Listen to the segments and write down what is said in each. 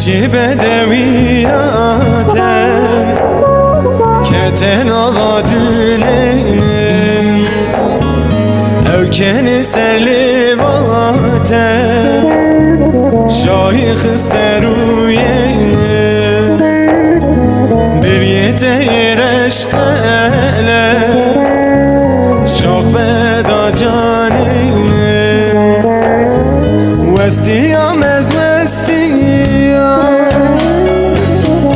چی بدویاته کتن آقا دلیم او کنی سر لیواته شاهی خسته روینه بریت عشقله شاخ فدا جانینه وستیام از وستیام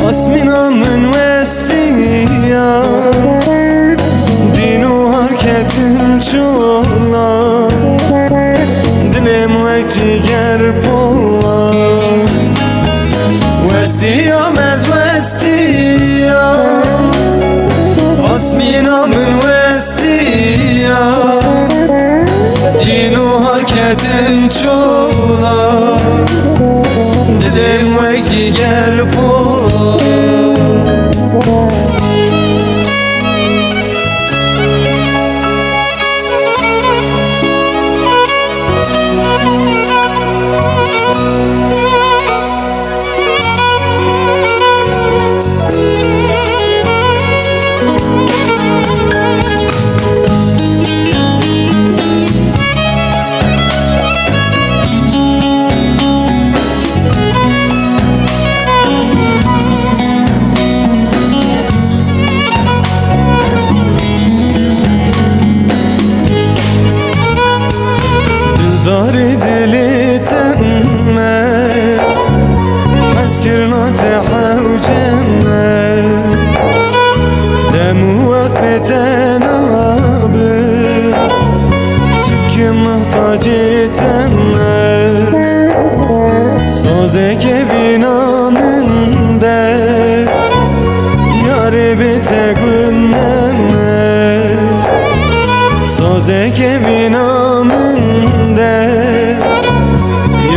آسمینا من وستیام دین و حرکتم چولا دلم وک جگر پولا وستیام از وستیام آسمینا من وستیام دین و حرکتم چولا دلم وک جگر پولا داری دلی تمه حس کرنا تحوجمه دم وقت بتنابه تبكي محتاج تنه سازه که بینا من ده یاری بتگونمه سازه که بینا من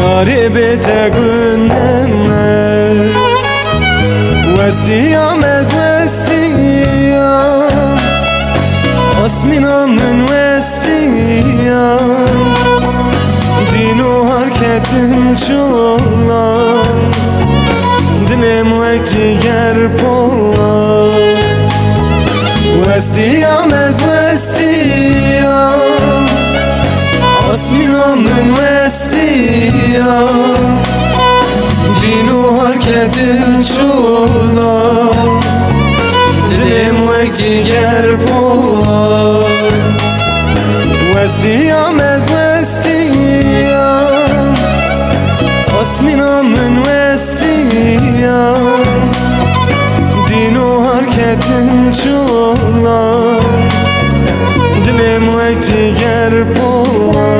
یاری بتگونمه وستیام از وستیام آسمینا من وستیام دین و حرکتم چولا دلم وک جگر پولا وستیام از وستیام آسمینا من وستیام دین و حرکتم چولا دلم وک جگر پولا وستیام از وستیام آسمینا من وستیام دین و حرکتم چولا دلم وک جگر پولا